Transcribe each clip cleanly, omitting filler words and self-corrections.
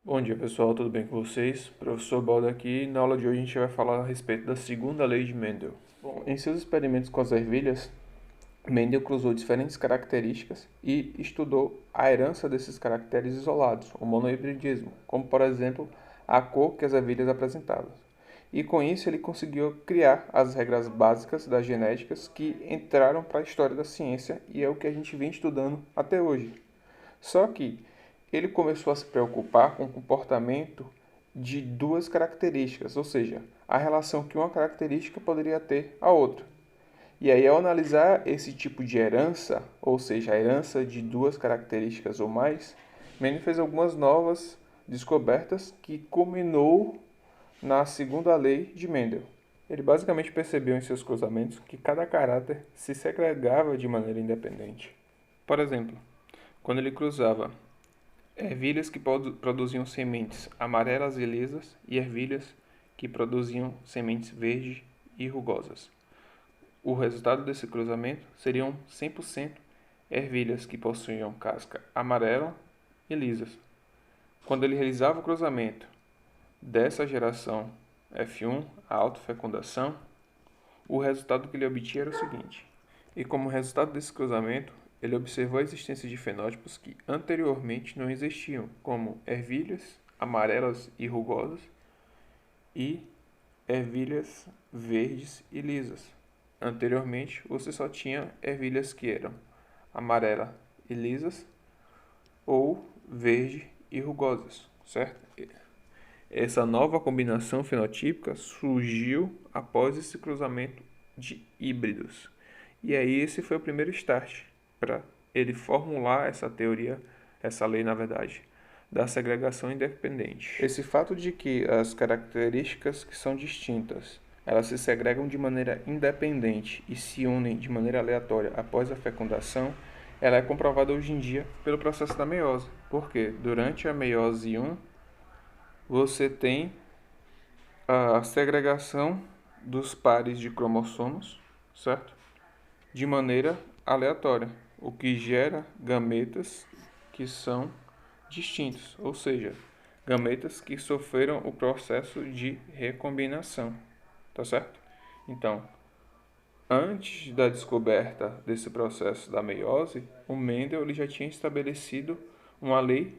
Bom dia pessoal, tudo bem com vocês? Professor Baldo aqui. Na aula de hoje a gente vai falar a respeito da segunda lei de Mendel. Bom, em seus experimentos com as ervilhas, Mendel cruzou diferentes características e estudou a herança desses caracteres isolados, o monohibridismo, como por exemplo a cor que as ervilhas apresentavam. E com isso ele conseguiu criar as regras básicas das genéticas que entraram para a história da ciência e é o que a gente vem estudando até hoje. Só que ele começou a se preocupar com o comportamento de duas características, ou seja, a relação que uma característica poderia ter a outra. E aí, ao analisar esse tipo de herança, ou seja, a herança de duas características ou mais, Mendel fez algumas novas descobertas que culminou na segunda lei de Mendel. Ele basicamente percebeu em seus cruzamentos que cada caráter se segregava de maneira independente. Por exemplo, quando ele cruzava ervilhas que produziam sementes amarelas e lisas e ervilhas que produziam sementes verdes e rugosas. O resultado desse cruzamento seriam 100% ervilhas que possuíam casca amarela e lisas. Quando ele realizava o cruzamento dessa geração F1, a autofecundação, o resultado que ele obtinha era o seguinte. E como resultado desse cruzamento, ele observou a existência de fenótipos que anteriormente não existiam, como ervilhas amarelas e rugosas e ervilhas verdes e lisas. Anteriormente, você só tinha ervilhas que eram amarela e lisas ou verde e rugosas, certo? Essa nova combinação fenotípica surgiu após esse cruzamento de híbridos. E aí esse foi o primeiro start para ele formular essa teoria, essa lei na verdade, da segregação independente. Esse fato de que as características que são distintas, elas se segregam de maneira independente e se unem de maneira aleatória após a fecundação, ela é comprovada hoje em dia pelo processo da meiose. Porque durante a meiose 1, você tem a segregação dos pares de cromossomos, certo? De maneira aleatória, o que gera gametas que são distintos, ou seja, gametas que sofreram o processo de recombinação, tá certo? Então, antes da descoberta desse processo da meiose, o Mendel ele já tinha estabelecido uma lei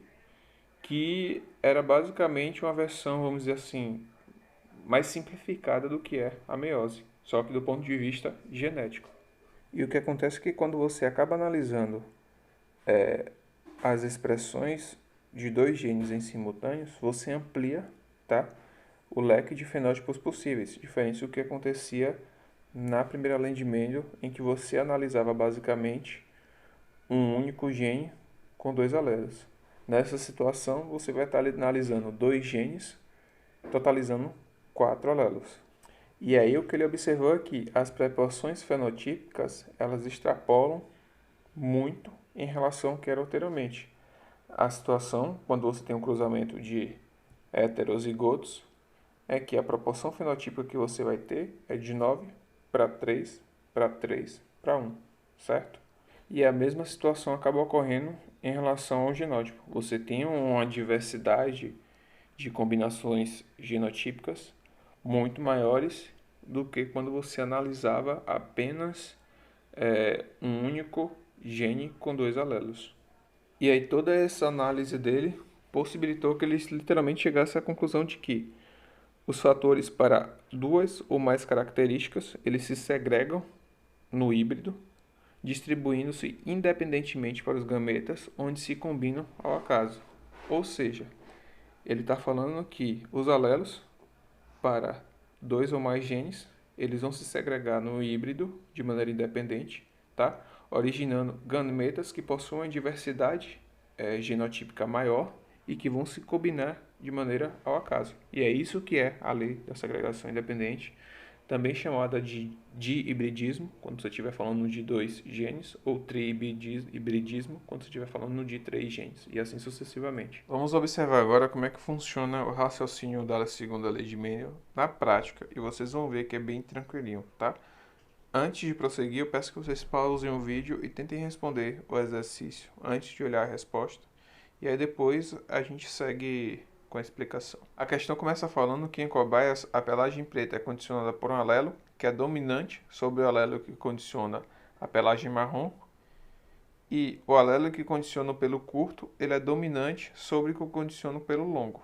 que era basicamente uma versão, vamos dizer assim, mais simplificada do que é a meiose, só que do ponto de vista genético. E o que acontece é que quando você acaba analisando as expressões de dois genes em simultâneos, você amplia, tá, o leque de fenótipos possíveis, diferente do que acontecia na primeira lei de Mendel, em que você analisava basicamente um único gene com dois alelos. Nessa situação, você vai estar analisando dois genes, totalizando 4 alelos. E aí o que ele observou é que as proporções fenotípicas, elas extrapolam muito em relação ao que era anteriormente. A situação, quando você tem um cruzamento de heterozigotos, é que a proporção fenotípica que você vai ter é de 9 para 3 para 3 para 1, certo? E a mesma situação acaba ocorrendo em relação ao genótipo. Você tem uma diversidade de combinações genotípicas muito maiores do que quando você analisava apenas um único gene com dois alelos. E aí toda essa análise dele possibilitou que ele literalmente chegasse à conclusão de que os fatores para duas ou mais características eles se segregam no híbrido, distribuindo-se independentemente para os gametas onde se combinam ao acaso. Ou seja, ele está falando que os alelos para dois ou mais genes, eles vão se segregar no híbrido de maneira independente, tá? Originando gametas que possuem diversidade genotípica maior e que vão se combinar de maneira ao acaso. E é isso que é a lei da segregação independente, também chamada de dihibridismo, quando você estiver falando de dois genes, ou trihibridismo, quando você estiver falando de três genes, e assim sucessivamente. Vamos observar agora como é que funciona o raciocínio da segunda lei de Mendel na prática, e vocês vão ver que é bem tranquilinho, tá? Antes de prosseguir, eu peço que vocês pausem o vídeo e tentem responder o exercício antes de olhar a resposta, e aí depois a gente segue com a explicação. A questão começa falando que em cobaias a pelagem preta é condicionada por um alelo que é dominante sobre o alelo que condiciona a pelagem marrom, e o alelo que condiciona o pelo curto ele é dominante sobre o que condiciona o pelo longo.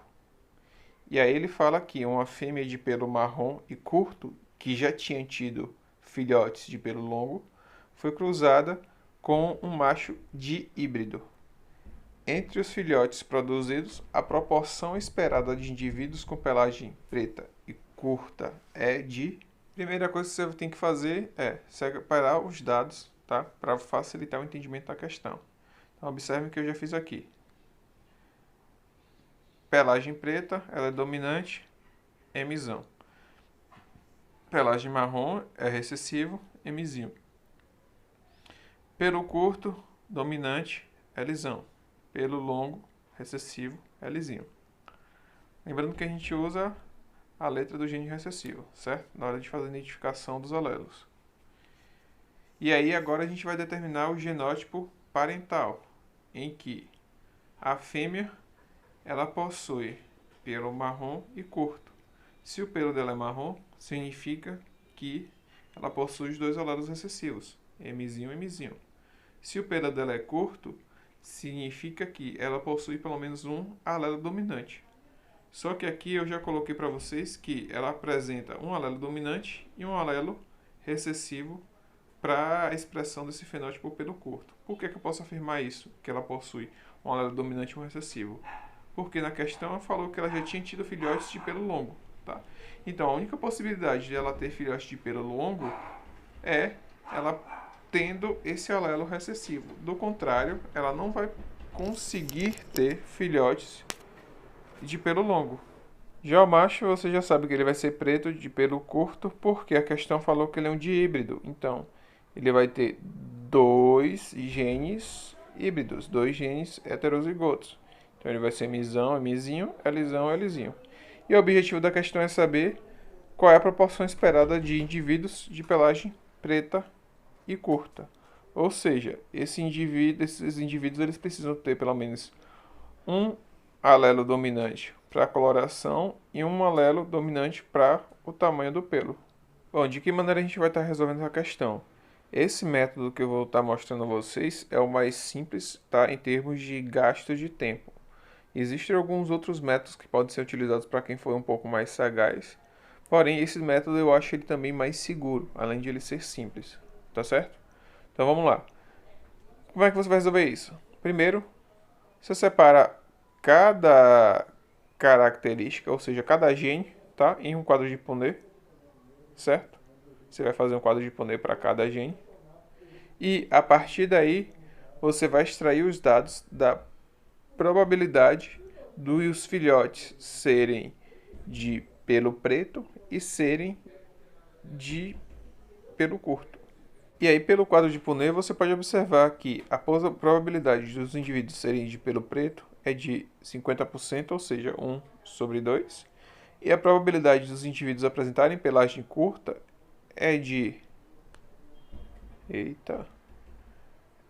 E aí ele fala que uma fêmea de pelo marrom e curto, que já tinha tido filhotes de pelo longo, foi cruzada com um macho de híbrido. Entre os filhotes produzidos, a proporção esperada de indivíduos com pelagem preta e curta é de... Primeira coisa que você tem que fazer é separar os dados, tá? Para facilitar o entendimento da questão. Então, observe o que eu já fiz aqui. Pelagem preta, ela é dominante, Mzão. Pelagem marrom é recessivo, Mzinho. Pelo curto, dominante, Lzão. Pelo longo, recessivo, Lzinho. Lembrando que a gente usa a letra do gene recessivo, certo? Na hora de fazer a identificação dos alelos. E aí agora a gente vai determinar o genótipo parental, em que a fêmea ela possui pelo marrom e curto. Se o pelo dela é marrom, significa que ela possui os dois alelos recessivos, Mzinho e Mzinho. Se o pelo dela é curto, significa que ela possui pelo menos um alelo dominante. Só que aqui eu já coloquei para vocês que ela apresenta um alelo dominante e um alelo recessivo para a expressão desse fenótipo pelo curto. Por que eu posso afirmar isso? Que ela possui um alelo dominante e um recessivo? Porque na questão ela falou que ela já tinha tido filhotes de pelo longo. Tá? Então a única possibilidade de ela ter filhotes de pelo longo é ela tendo esse alelo recessivo. Do contrário, ela não vai conseguir ter filhotes de pelo longo. Já o macho, você já sabe que ele vai ser preto de pelo curto, porque a questão falou que ele é um dihíbrido. Então, ele vai ter dois genes híbridos, dois genes heterozigotos. Então, ele vai ser Mzão, Mzinho, Lzão, Lzinho. E o objetivo da questão é saber qual é a proporção esperada de indivíduos de pelagem preta e curta. Ou seja, esses indivíduos eles precisam ter pelo menos um alelo dominante para a coloração e um alelo dominante para o tamanho do pelo. Bom, de que maneira a gente vai estar resolvendo essa questão? Esse método que eu vou estar mostrando a vocês é o mais simples, tá, em termos de gasto de tempo. Existem alguns outros métodos que podem ser utilizados para quem for um pouco mais sagaz, porém esse método eu acho ele também mais seguro, além de ele ser simples, tá certo? Então vamos lá. Como é que você vai resolver isso? Primeiro, você separa cada característica, ou seja, cada gene, tá, em um quadro de Punnett, certo? Você vai fazer um quadro de Punnett para cada gene. E a partir daí, você vai extrair os dados da probabilidade dos filhotes serem de pelo preto e serem de pelo curto. E aí, pelo quadro de Punnett, você pode observar que a probabilidade dos indivíduos serem de pelo preto é de 50%, ou seja, 1 sobre 2. E a probabilidade dos indivíduos apresentarem pelagem curta é de...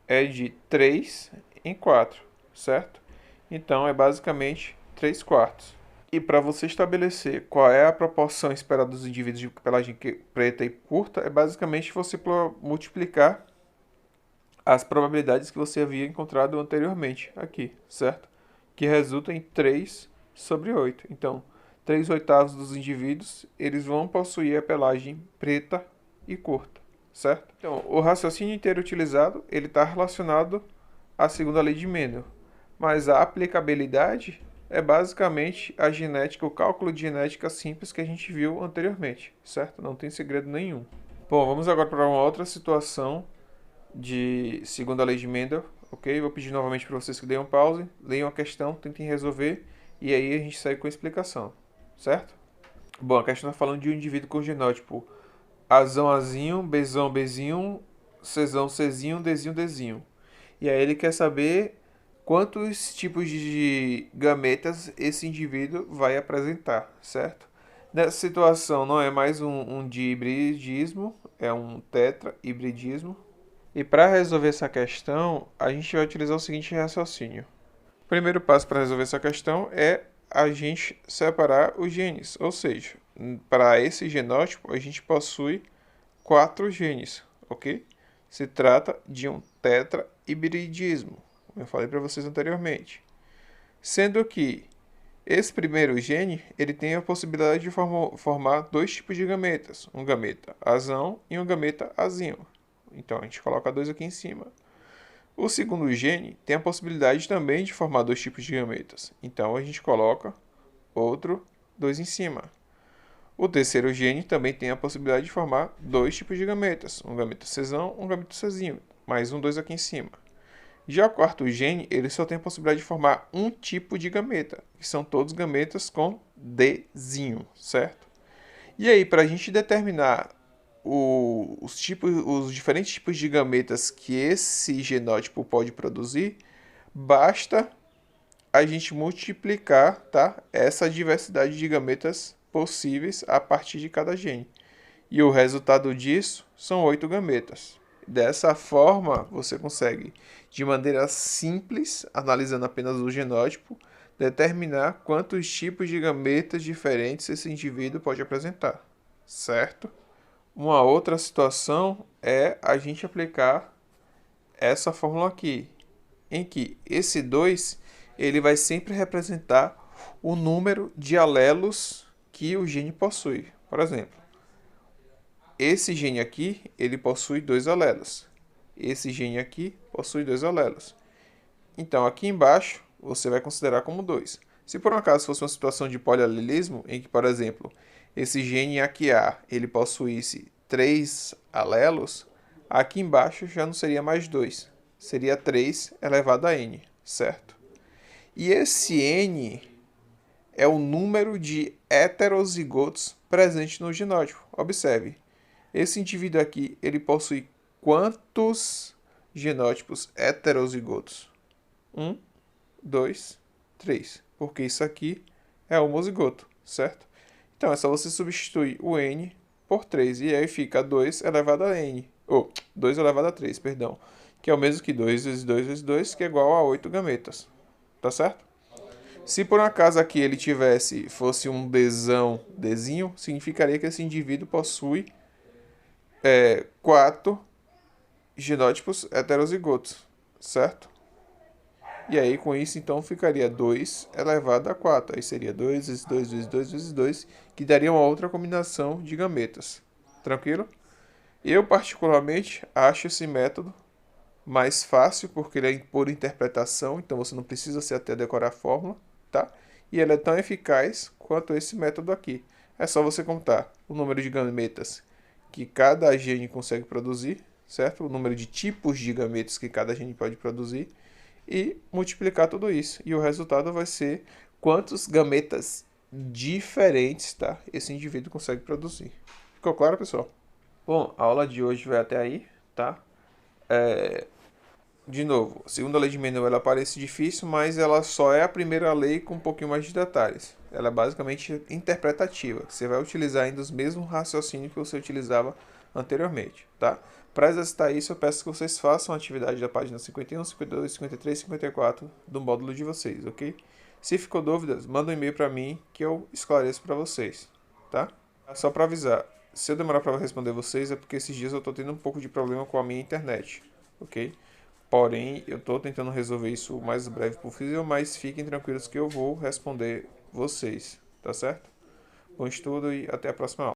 é de 3 em 4, certo? Então, é basicamente 3 quartos. E para você estabelecer qual é a proporção esperada dos indivíduos de pelagem preta e curta, é basicamente você multiplicar as probabilidades que você havia encontrado anteriormente aqui, certo? Que resulta em 3 sobre 8. Então, 3 oitavos dos indivíduos, eles vão possuir a pelagem preta e curta, certo? Então, o raciocínio inteiro utilizado, ele está relacionado à segunda lei de Mendel, mas a aplicabilidade é basicamente a genética, o cálculo de genética simples que a gente viu anteriormente, certo? Não tem segredo nenhum. Bom, vamos agora para uma outra situação de segunda lei de Mendel, ok? Vou pedir novamente para vocês que deem um pause, leiam a questão, tentem resolver e aí a gente segue com a explicação, certo? Bom, a questão está falando de um indivíduo com genótipo Azão, Azinho, Bzão, Bzinho, Czão, Czinho, Dzinho, Dzinho. E aí ele quer saber quantos tipos de gametas esse indivíduo vai apresentar, certo? Nessa situação não é mais um dihibridismo, é um tetrahibridismo. E para resolver essa questão, a gente vai utilizar o seguinte raciocínio. O primeiro passo para resolver essa questão é a gente separar os genes, ou seja, para esse genótipo a gente possui 4 genes, ok? Se trata de um tetrahibridismo, como eu falei para vocês anteriormente. Sendo que esse primeiro gene ele tem a possibilidade de formar 2 tipos de gametas, um gameta azão e um gameta azinho. Então a gente coloca 2 aqui em cima. O segundo gene tem a possibilidade também de formar 2 tipos de gametas, então a gente coloca outro 2 em cima. O terceiro gene também tem a possibilidade de formar 2 tipos de gametas, um gameta Czão, um gameta Czinho, mais um 2 aqui em cima. Já o quarto gene, ele só tem a possibilidade de formar um tipo de gameta, que são todos gametas com Dzinho, certo? E aí, para a gente determinar os diferentes tipos de gametas que esse genótipo pode produzir, basta a gente multiplicar, tá, essa diversidade de gametas possíveis a partir de cada gene. E o resultado disso são 8 gametas. Dessa forma, você consegue, de maneira simples, analisando apenas o genótipo, determinar quantos tipos de gametas diferentes esse indivíduo pode apresentar, certo? Uma outra situação é a gente aplicar essa fórmula aqui, em que esse 2 ele vai sempre representar o número de alelos que o gene possui. Por exemplo, esse gene aqui, ele possui 2 alelos. Esse gene aqui possui 2 alelos. Então, aqui embaixo, você vai considerar como 2. Se por um acaso fosse uma situação de polialelismo, em que, por exemplo, esse gene aqui A, ele possuísse 3 alelos, aqui embaixo já não seria mais 2. Seria 3 elevado a n, certo? E esse n é o número de heterozigotos presentes no genótipo. Observe. Esse indivíduo aqui, ele possui quantos genótipos heterozigotos? 1, 2, 3. Porque isso aqui é homozigoto, certo? Então, é só você substituir o n por 3. E aí fica 2 elevado a n. Ou, 2 elevado a 3, perdão. Que é o mesmo que 2 vezes 2 vezes 2, que é igual a 8 gametas. Tá certo? Se por um acaso aqui ele fosse um Dzinho, significaria que esse indivíduo possui 4 genótipos heterozigotos, certo? E aí, com isso, então, ficaria 2 elevado a 4. Aí seria 2 vezes 2 vezes 2 vezes 2, que daria uma outra combinação de gametas. Tranquilo? Eu, particularmente, acho esse método mais fácil, porque ele é por interpretação, então você não precisa se até decorar a fórmula, tá? E ele é tão eficaz quanto esse método aqui. É só você contar o número de gametas que cada gene consegue produzir, certo? O número de tipos de gametas que cada gene pode produzir e multiplicar tudo isso. E o resultado vai ser quantos gametas diferentes, tá, esse indivíduo consegue produzir. Ficou claro, pessoal? Bom, a aula de hoje vai até aí, tá? De novo, a segunda lei de Mendel ela parece difícil, mas ela só é a primeira lei com um pouquinho mais de detalhes. Ela é basicamente interpretativa. Você vai utilizar ainda os mesmos raciocínios que você utilizava anteriormente, tá? Para exercitar isso, eu peço que vocês façam a atividade da página 51, 52, 53 e 54 do módulo de vocês, ok? Se ficou dúvidas, manda um e-mail para mim que eu esclareço para vocês, tá? Só para avisar, se eu demorar para responder vocês é porque esses dias eu estou tendo um pouco de problema com a minha internet, ok? Porém, eu estou tentando resolver isso o mais breve possível, mas fiquem tranquilos que eu vou responder vocês, tá certo? Bom estudo e até a próxima aula.